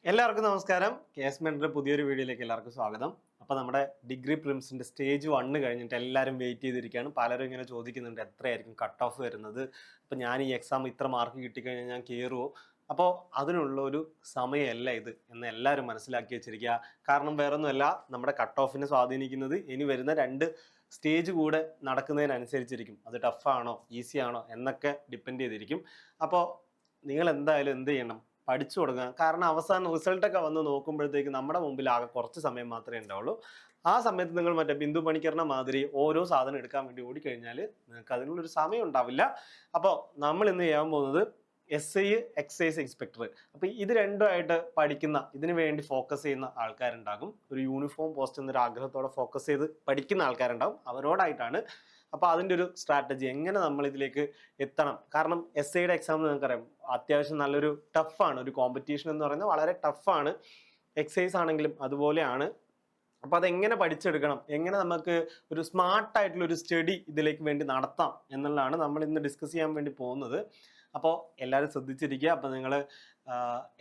എല്ലാവർക്കും നമസ്കാരം. കേസ് മെന്ററിന്റെ പുതിയൊരു വീഡിയോയിലേക്ക് എല്ലാവർക്കും സ്വാഗതം. അപ്പോൾ നമ്മുടെ ഡിഗ്രി പ്രിലിംസിന്റെ സ്റ്റേജ് 1 കഴിഞ്ഞിട്ട് എല്ലാവരും വെയിറ്റ് ചെയ്തിരിക്കുകയാണ്. പലരും ഇങ്ങനെ ചോദിക്കുന്നുണ്ട് എത്രയായിരിക്കും കട്ട് ഓഫ് വരുന്നത്, അപ്പോൾ ഞാൻ ഈ എക്സാം ഇത്ര മാർക്ക് കിട്ടിക്കഴിഞ്ഞാൽ ഞാൻ കയറുമോ? അപ്പോൾ അതിനുള്ള ഒരു സമയമല്ല ഇത് എന്ന് എല്ലാവരും മനസ്സിലാക്കി വെച്ചിരിക്കുക. കാരണം വേറൊന്നുമല്ല, നമ്മുടെ കട്ട് ഓഫിനെ സ്വാധീനിക്കുന്നത് ഇനി വരുന്ന 2 സ്റ്റേജ് കൂടെ നടക്കുന്നതിനനുസരിച്ചിരിക്കും. അത് ടഫാണോ ഈസി ആണോ എന്നൊക്കെ ഡിപ്പെൻഡ് ചെയ്തിരിക്കും. അപ്പോൾ നിങ്ങൾ എന്തായാലും എന്ത് ചെയ്യണം, പഠിച്ചു തുടങ്ങുക. കാരണം അവസാനം റിസൾട്ടൊക്കെ വന്ന് നോക്കുമ്പോഴത്തേക്ക് നമ്മുടെ മുമ്പിൽ ആകെ കുറച്ച് സമയം മാത്രമേ ഉണ്ടാവുള്ളൂ. ആ സമയത്ത് നിങ്ങൾ മറ്റേ ബിന്ദു പണിക്കറിനെ മാതിരി ഓരോ സാധനം എടുക്കാൻ വേണ്ടി ഓടിക്കഴിഞ്ഞാൽ നിങ്ങൾക്ക് അതിനുള്ളൊരു സമയം ഉണ്ടാവില്ല. അപ്പോൾ നമ്മൾ ഇന്ന് ചെയ്യാൻ പോകുന്നത് SI എക്സൈസ് ഇൻസ്പെക്ടർ. അപ്പോൾ ഇത് രണ്ടുമായിട്ട് പഠിക്കുന്ന, ഇതിനു വേണ്ടി ഫോക്കസ് ചെയ്യുന്ന ആൾക്കാരുണ്ടാകും. ഒരു യൂണിഫോം പോസ്റ്റ് എന്നൊരു ആഗ്രഹത്തോടെ ഫോക്കസ് ചെയ്ത് പഠിക്കുന്ന ആൾക്കാരുണ്ടാകും. അവരോടായിട്ടാണ്. അപ്പോൾ അതിൻ്റെ ഒരു സ്ട്രാറ്റജി എങ്ങനെ നമ്മൾ ഇതിലേക്ക് എത്തണം. കാരണം SIയുടെ എക്സാം നിങ്ങൾക്കറിയാം, അത്യാവശ്യം നല്ലൊരു ടഫാണ്. ഒരു കോമ്പറ്റീഷൻ എന്ന് പറയുന്നത് വളരെ ടഫാണ്. എക്സൈസ് ആണെങ്കിലും അതുപോലെയാണ്. അപ്പോൾ അതെങ്ങനെ പഠിച്ചെടുക്കണം, എങ്ങനെ നമുക്ക് ഒരു സ്മാർട്ടായിട്ടുള്ള ഒരു സ്റ്റഡി ഇതിലേക്ക് വേണ്ടി നടത്താം എന്നുള്ളതാണ് നമ്മൾ ഇന്ന് ഡിസ്കസ് ചെയ്യാൻ വേണ്ടി പോകുന്നത്. അപ്പോൾ എല്ലാവരും ശ്രദ്ധിച്ചിരിക്കുക. അപ്പോൾ നിങ്ങൾ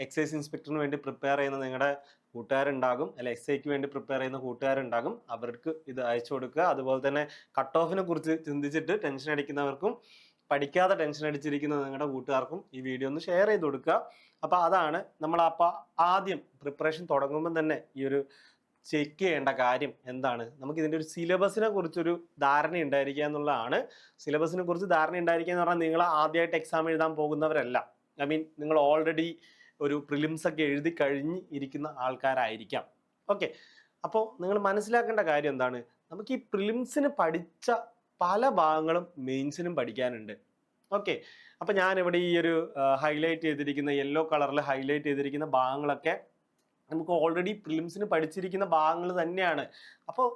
എക്സൈസ് ഇൻസ്പെക്ടറിന് വേണ്ടി പ്രിപ്പയർ ചെയ്യുന്ന നിങ്ങളുടെ കൂട്ടുകാരുണ്ടാകും, അല്ല SIക്ക് വേണ്ടി പ്രിപ്പയർ ചെയ്യുന്ന കൂട്ടുകാരുണ്ടാകും. അവർക്ക് ഇത് അയച്ചു കൊടുക്കുക. അതുപോലെ തന്നെ കട്ട് ഓഫിനെ കുറിച്ച് ചിന്തിച്ചിട്ട് ടെൻഷൻ അടിക്കുന്നവർക്കും പഠിക്കാതെ ടെൻഷൻ അടിച്ചിരിക്കുന്ന നിങ്ങളുടെ കൂട്ടുകാർക്കും ഈ വീഡിയോ ഒന്ന് ഷെയർ ചെയ്ത് കൊടുക്കുക. അപ്പോൾ അതാണ് നമ്മൾ ആദ്യം പ്രിപ്പറേഷൻ തുടങ്ങുമ്പോൾ തന്നെ ഈ ഒരു ചെക്ക് ചെയ്യേണ്ട കാര്യം എന്താണ്, നമുക്ക് ഇതിൻ്റെ ഒരു സിലബസിനെ കുറിച്ചൊരു ധാരണ ഉണ്ടായിരിക്കുക എന്നുള്ളതാണ്. സിലബസിനെ കുറിച്ച് ധാരണ ഉണ്ടായിരിക്കുക എന്ന് പറഞ്ഞാൽ നിങ്ങൾ ആദ്യമായിട്ട് എക്സാം എഴുതാൻ പോകുന്നവരല്ല. നിങ്ങൾ ഓൾറെഡി ഒരു പ്രിലിംസ് ഒക്കെ എഴുതി കഴിഞ്ഞ് ഇരിക്കുന്ന ആൾക്കാരായിരിക്കാം. ഓക്കെ, അപ്പോൾ നിങ്ങൾ മനസ്സിലാക്കേണ്ട കാര്യം എന്താണ്, നമുക്ക് ഈ പ്രിലിംസിന് പഠിച്ച പല ഭാഗങ്ങളും മെയിൻസിനും പഠിക്കാനുണ്ട്. ഓക്കെ, അപ്പോൾ ഞാനിവിടെ ഈ ഒരു ഹൈലൈറ്റ് ചെയ്തിരിക്കുന്ന യെല്ലോ കളറിൽ ഹൈലൈറ്റ് ചെയ്തിരിക്കുന്ന ഭാഗങ്ങളൊക്കെ നമുക്ക് ഓൾറെഡി പ്രിലിംസിന് പഠിച്ചിരിക്കുന്ന ഭാഗങ്ങൾ തന്നെയാണ്. അപ്പോൾ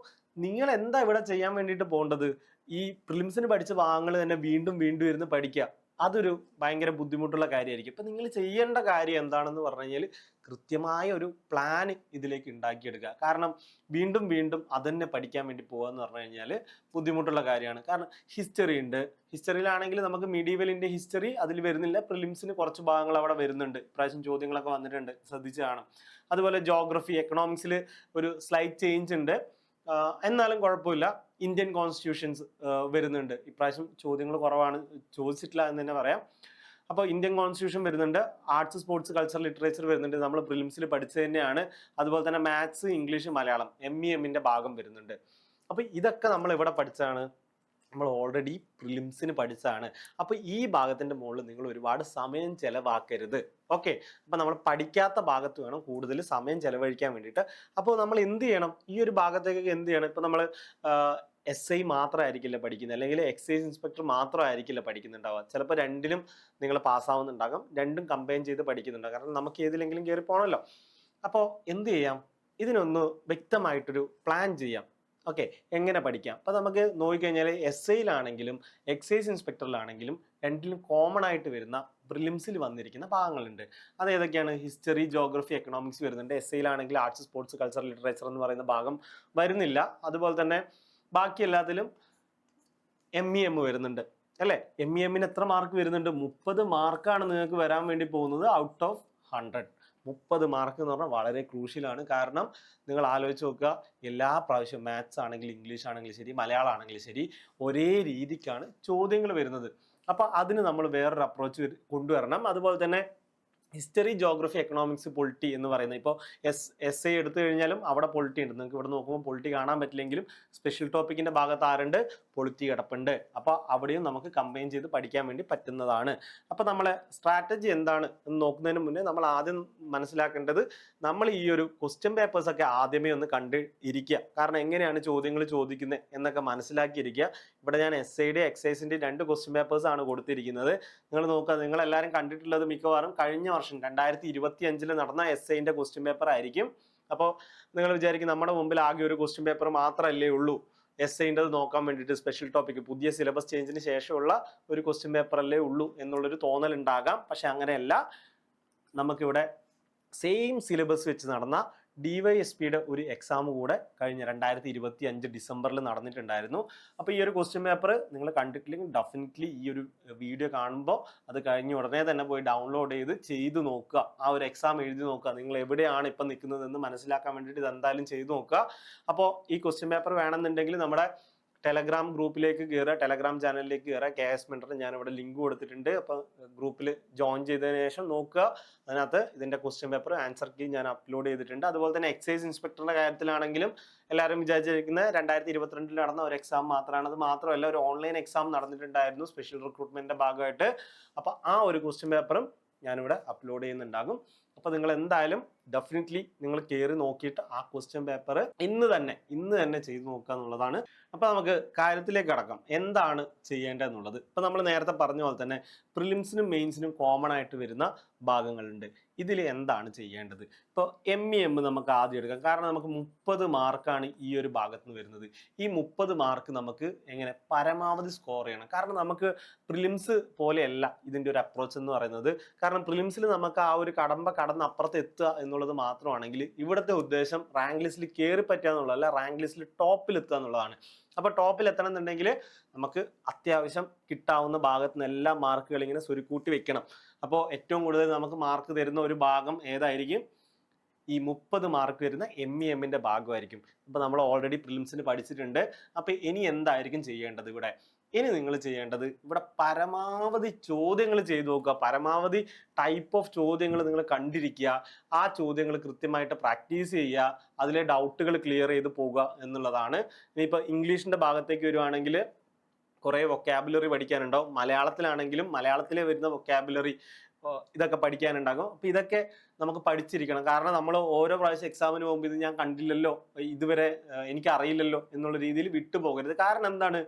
നിങ്ങൾ എന്താ ഇവിടെ ചെയ്യാൻ വേണ്ടിയിട്ട് പോകേണ്ടത്, ഈ പ്രിലിംസിന് പഠിച്ച ഭാഗങ്ങൾ തന്നെ വീണ്ടും വീണ്ടും ഇരുന്ന് പഠിക്കുക. അതൊരു ഭയങ്കര ബുദ്ധിമുട്ടുള്ള കാര്യമായിരിക്കും. ഇപ്പം നിങ്ങൾ ചെയ്യേണ്ട കാര്യം എന്താണെന്ന് പറഞ്ഞു കഴിഞ്ഞാൽ കൃത്യമായ ഒരു പ്ലാൻ ഇതിലേക്ക് ഉണ്ടാക്കിയെടുക്കുക. കാരണം വീണ്ടും വീണ്ടും അതന്നെ പഠിക്കാൻ വേണ്ടി പോകുക എന്ന് പറഞ്ഞു കഴിഞ്ഞാൽ ബുദ്ധിമുട്ടുള്ള കാര്യമാണ്. കാരണം ഹിസ്റ്ററി ഉണ്ട്. ഹിസ്റ്ററിയിലാണെങ്കിൽ നമുക്ക് മീഡിയവൽ ഇന്ത്യ ഹിസ്റ്ററി അതിൽ വരുന്നില്ല. പ്രിലിംസിന് കുറച്ച് ഭാഗങ്ങൾ അവിടെ വരുന്നുണ്ട്. ഇപ്രാവശ്യം ചോദ്യങ്ങളൊക്കെ വന്നിട്ടുണ്ട്, ശ്രദ്ധിച്ച് കാണും. അതുപോലെ ജോഗ്രഫി, എക്കണോമിക്സിൽ ഒരു സ്ലൈറ്റ് ചേഞ്ച് ഉണ്ട്, എന്നാലും കുഴപ്പമില്ല. ഇന്ത്യൻ കോൺസ്റ്റിറ്റ്യൂഷൻസ് വരുന്നുണ്ട്. ഇപ്രാവശ്യം ചോദ്യങ്ങൾ കുറവാണ്, ചോദിച്ചിട്ടില്ല എന്ന് തന്നെ പറയാം. അപ്പോൾ ഇന്ത്യൻ കോൺസ്റ്റിറ്റ്യൂഷൻ വരുന്നുണ്ട്, ആർട്സ്, സ്പോർട്സ്, കൾച്ചർ, ലിറ്ററേച്ചർ വരുന്നുണ്ട്. നമ്മൾ പ്രിലിംസിൽ പഠിച്ചത് തന്നെയാണ്. അതുപോലെ തന്നെ മാത്സ്, ഇംഗ്ലീഷ്, മലയാളം, MEMന്റെ ഭാഗം വരുന്നുണ്ട്. അപ്പോൾ ഇതൊക്കെ നമ്മൾ എവിടെ പഠിച്ചതാണ്, നമ്മൾ ഓൾറെഡി പ്രിലിംസിന് പഠിച്ചതാണ്. അപ്പോൾ ഈ ഭാഗത്തിൻ്റെ മുകളിൽ നിങ്ങൾ ഒരുപാട് സമയം ചിലവാക്കരുത്. ഓക്കെ, അപ്പോൾ നമ്മൾ പഠിക്കാത്ത ഭാഗത്ത് വേണം കൂടുതൽ സമയം ചിലവഴിക്കാൻ വേണ്ടിയിട്ട്. അപ്പോൾ നമ്മൾ എന്ത് ചെയ്യണം, ഈ ഒരു ഭാഗത്തേക്ക് എന്ത് ചെയ്യണം, ഇപ്പോൾ നമ്മൾ SI മാത്രമായിരിക്കില്ല പഠിക്കുന്നത്, അല്ലെങ്കിൽ എക്സൈസ് ഇൻസ്പെക്ടർ മാത്രമായിരിക്കില്ല പഠിക്കുന്നുണ്ടാവുക. ചിലപ്പോൾ രണ്ടിലും നിങ്ങൾ പാസ്സാവുന്നുണ്ടാകും, രണ്ടും കമ്പൈൻ ചെയ്ത് പഠിക്കുന്നുണ്ടാകും. കാരണം നമുക്ക് ഏതിലെങ്കിലും കയറി പോകണമല്ലോ. അപ്പോൾ എന്ത് ചെയ്യാം, ഇതിനൊന്ന് വ്യക്തമായിട്ടൊരു പ്ലാൻ ചെയ്യാം. ഓക്കെ, എങ്ങനെ പഠിക്കാം. അപ്പോൾ നമുക്ക് നോക്കിക്കഴിഞ്ഞാൽ SIയിലാണെങ്കിലും എക്സൈസ് ഇൻസ്പെക്ടറിലാണെങ്കിലും രണ്ടിലും കോമൺ ആയിട്ട് വരുന്ന പ്രിലിംസിൽ വന്നിരിക്കുന്ന ഭാഗങ്ങളുണ്ട്. അത് ഏതൊക്കെയാണ്, ഹിസ്റ്ററി, ജോഗ്രഫി, എക്കണോമിക്സ് വരുന്നുണ്ട്. SIയിലാണെങ്കിൽ ആർട്സ്, സ്പോർട്സ്, കൾച്ചർ, ലിറ്ററേച്ചർ എന്ന് പറയുന്ന ഭാഗം വരുന്നില്ല. അതുപോലെ തന്നെ ബാക്കി എല്ലാത്തിലും MEM വരുന്നുണ്ട് അല്ലേ. MEMന് എത്ര മാർക്ക് വരുന്നുണ്ട്, 30 മാർക്കാണ് നിങ്ങൾക്ക് വരാൻ വേണ്ടി പോകുന്നത് ഔട്ട് ഓഫ് 100. 30 മാർക്ക് എന്ന് പറഞ്ഞാൽ വളരെ ക്രൂഷ്യലാണ്. കാരണം നിങ്ങൾ ആലോചിച്ച് നോക്കുക, എല്ലാ പ്രാവശ്യവും മാത്സ് ആണെങ്കിലും ഇംഗ്ലീഷ് ആണെങ്കിലും ശരി, മലയാളം ആണെങ്കിലും ശരി, ഒരേ രീതിക്കാണ് ചോദ്യങ്ങൾ വരുന്നത്. അപ്പോൾ അതിന് നമ്മൾ വേറൊരു അപ്രോച്ച് കൊണ്ടുവരണം. അതുപോലെ തന്നെ ഹിസ്റ്ററി, ജോഗ്രഫി, എക്കണോമിക്സ്, പൊളിറ്റി എന്ന് പറയുന്നത്, ഇപ്പോൾ SI എടുത്തു കഴിഞ്ഞാലും അവിടെ പൊളിറ്റി ഉണ്ട്. നിങ്ങൾക്ക് ഇവിടെ നോക്കുമ്പോൾ പൊളിറ്റി കാണാൻ പറ്റില്ലെങ്കിലും സ്പെഷ്യൽ ടോപ്പിക്കിൻ്റെ ഭാഗത്ത് ആരുണ്ട്, പൊളിറ്റി കിടപ്പുണ്ട്. അപ്പോൾ അവിടെയും നമുക്ക് കമ്പൈൻ ചെയ്ത് പഠിക്കാൻ വേണ്ടി പറ്റുന്നതാണ്. അപ്പോൾ നമ്മളെ സ്ട്രാറ്റജി എന്താണ് എന്ന് നോക്കുന്നതിന് മുന്നേ നമ്മൾ ആദ്യം മനസ്സിലാക്കേണ്ടത്, നമ്മൾ ഈ ഒരു ക്വസ്റ്റ്യൻ പേപ്പേഴ്സൊക്കെ ആദ്യമേ ഒന്ന് കണ്ട് ഇരിക്കുക. കാരണം എങ്ങനെയാണ് ചോദ്യങ്ങൾ ചോദിക്കുന്നത് എന്നൊക്കെ മനസ്സിലാക്കിയിരിക്കുക. ഇവിടെ ഞാൻ SIയുടെ എക്സൈസിൻ്റെ 2 ക്വസ്റ്റ്യൻ പേപ്പേഴ്സാണ് കൊടുത്തിരിക്കുന്നത്. നിങ്ങൾ നോക്കുക, നിങ്ങളെല്ലാവരും കണ്ടിട്ടുള്ളത് മിക്കവാറും കഴിഞ്ഞ വർഷം 2025 നടന്ന SIന്റെ ക്വസ്റ്റ്യൻ പേപ്പർ ആയിരിക്കും. അപ്പോൾ നിങ്ങൾ വിചാരിക്കും നമ്മുടെ മുമ്പിൽ ആകെ ഒരു ക്വസ്റ്റ്യൻ പേപ്പർ മാത്രമല്ലേ ഉള്ളൂ SIൻ്റെത് നോക്കാൻ വേണ്ടിയിട്ട്, സ്പെഷ്യൽ ടോപ്പിക് പുതിയ സിലബസ് ചേഞ്ചിന് ശേഷമുള്ള ഒരു ക്വസ്റ്റ്യൻ പേപ്പർ അല്ലേ ഉള്ളൂ എന്നുള്ളൊരു തോന്നൽ ഉണ്ടാകാം. പക്ഷെ അങ്ങനെയല്ല, നമുക്കിവിടെ സെയിം സിലബസ് വെച്ച് നടന്ന DYSPയുടെ ഒരു എക്സാം കൂടെ കഴിഞ്ഞ 2025 ഡിസംബറിൽ നടന്നിട്ടുണ്ടായിരുന്നു. അപ്പോൾ ഈ ഒരു ക്വസ്റ്റ്യൻ പേപ്പർ നിങ്ങൾ കണ്ടിട്ടില്ലെങ്കിൽ ഡെഫിനറ്റ്ലി ഈ ഒരു വീഡിയോ കാണുമ്പോൾ അത് കഴിഞ്ഞ് ഉടനെ തന്നെ പോയി ഡൗൺലോഡ് ചെയ്ത് നോക്കുക. ആ ഒരു എക്സാം എഴുതി നോക്കുക. നിങ്ങൾ എവിടെയാണ് ഇപ്പം നിൽക്കുന്നതെന്ന് മനസ്സിലാക്കാൻ വേണ്ടിയിട്ട് ഇത് എന്തായാലും ചെയ്ത് നോക്കുക. അപ്പോൾ ഈ ക്വസ്റ്റ്യൻ പേപ്പർ വേണമെന്നുണ്ടെങ്കിൽ നമ്മുടെ ടെലഗ്രാം ഗ്രൂപ്പിലേക്ക് കയറുക, ടെലഗ്രാം ചാനലിലേക്ക് കയറുക. KS മെൻറ്റർ ഞാനിവിടെ ലിങ്ക് കൊടുത്തിട്ടുണ്ട്. അപ്പോൾ ഗ്രൂപ്പിൽ ജോയിൻ ചെയ്തതിന് ശേഷം നോക്കുക. അതിനകത്ത് ഇതിൻ്റെ ക്വസ്റ്റ്യൻ പേപ്പർ ആൻസർ കീ ഞാൻ അപ്ലോഡ് ചെയ്തിട്ടുണ്ട്. അതുപോലെ തന്നെ എക്സൈസ് ഇൻസ്പെക്ടറുടെ കാര്യത്തിലാണെങ്കിലും എല്ലാവരും വിചാരിച്ചിരിക്കുന്നത് 2022 നടന്ന ഒരു എക്സാം മാത്രമാണ്. അത് മാത്രമല്ല, ഒരു ഓൺലൈൻ എക്സാം നടന്നിട്ടുണ്ടായിരുന്നു സ്പെഷ്യൽ റിക്രൂട്ട്മെൻറ്റിൻ്റെ ഭാഗമായിട്ട്. അപ്പോൾ ആ ഒരു ക്വസ്റ്റ്യൻ പേപ്പറും ഞാനിവിടെ അപ്ലോഡ് ചെയ്യുന്നുണ്ടാകും. അപ്പോൾ നിങ്ങൾ എന്തായാലും ഡെഫിനറ്റ്ലി നിങ്ങൾ കയറി നോക്കിയിട്ട് ആ ക്വസ്റ്റ്യൻ പേപ്പർ ഇന്ന് തന്നെ ചെയ്ത് നോക്കുക എന്നുള്ളതാണ്. അപ്പോൾ നമുക്ക് കാര്യത്തിലേക്ക് കടക്കാം. എന്താണ് ചെയ്യേണ്ടതെന്നുള്ളത് ഇപ്പോൾ നമ്മൾ നേരത്തെ പറഞ്ഞ പോലെ തന്നെ പ്രിലിംസിനും മെയിൻസിനും കോമൺ ആയിട്ട് വരുന്ന ഭാഗങ്ങളുണ്ട്. ഇതിൽ എന്താണ് ചെയ്യേണ്ടത്? ഇപ്പോൾ MEM നമുക്ക് ആദ്യം എടുക്കാം. കാരണം നമുക്ക് 30 മാർക്കാണ് ഈ ഒരു ഭാഗത്ത് നിന്ന് വരുന്നത്. ഈ 30 മാർക്ക് നമുക്ക് എങ്ങനെ പരമാവധി സ്കോർ ചെയ്യണം. കാരണം നമുക്ക് പ്രിലിംസ് പോലെയല്ല ഇതിൻ്റെ ഒരു അപ്രോച്ച് എന്ന് പറയുന്നത്. കാരണം പ്രിലിംസിൽ നമുക്ക് ആ ഒരു കടന്ന് അപ്പുറത്ത് എത്തുക എന്നുള്ളത് മാത്രമാണെങ്കിൽ ഇവിടുത്തെ ഉദ്ദേശം റാങ്ക് ലിസ്റ്റിൽ കയറി പറ്റുക എന്നുള്ളതല്ല, റാങ്ക് ലിസ്റ്റിൽ ടോപ്പിൽ എത്തുക എന്നുള്ളതാണ്. അപ്പോൾ ടോപ്പിൽ എത്തണം എന്നുണ്ടെങ്കിൽ നമുക്ക് അത്യാവശ്യം കിട്ടാവുന്ന ഭാഗത്ത് നിന്ന് എല്ലാ മാർക്കുകൾ ഇങ്ങനെ സ്വരുക്കൂട്ടി വെക്കണം. അപ്പോൾ ഏറ്റവും കൂടുതൽ നമുക്ക് മാർക്ക് തരുന്ന ഒരു ഭാഗം ഏതായിരിക്കും? ഈ 30 മാർക്ക് വരുന്ന MEMന്റെ ഭാഗമായിരിക്കും. അപ്പോൾ നമ്മൾ ഓൾറെഡി പ്രിലിംസിന് പഠിച്ചിട്ടുണ്ട്. അപ്പോൾ ഇനി എന്തായിരിക്കും ചെയ്യേണ്ടത്? ഇനി നിങ്ങൾ ചെയ്യേണ്ടത് ഇവിടെ പരമാവധി ചോദ്യങ്ങൾ ചെയ്തു നോക്കുക. പരമാവധി ടൈപ്പ് ഓഫ് ചോദ്യങ്ങൾ നിങ്ങൾ കണ്ടിരിക്കുക. ആ ചോദ്യങ്ങൾ കൃത്യമായിട്ട് പ്രാക്ടീസ് ചെയ്യുക. അതിലെ ഡൗട്ടുകൾ ക്ലിയർ ചെയ്ത് പോകുക എന്നുള്ളതാണ്. ഇനിയിപ്പോൾ ഇംഗ്ലീഷിൻ്റെ ഭാഗത്തേക്ക് വരുവാണെങ്കിൽ കുറേ വൊക്കാബുലറി പഠിക്കാനുണ്ടാവും. മലയാളത്തിലാണെങ്കിലും മലയാളത്തിലെ വരുന്ന വൊക്കാബുലറി ഇതൊക്കെ പഠിക്കാനുണ്ടാകും. അപ്പോൾ ഇതൊക്കെ നമുക്ക് പഠിച്ചിരിക്കണം. കാരണം നമ്മൾ ഓരോ പ്രാവശ്യം എക്സാമിന് പോകുമ്പോൾ ഇത് ഞാൻ കണ്ടില്ലല്ലോ, ഇതുവരെ എനിക്ക് അറിയില്ലല്ലോ എന്നുള്ള രീതിയിൽ വിട്ടുപോകരുത്. കാരണം എന്താണ്,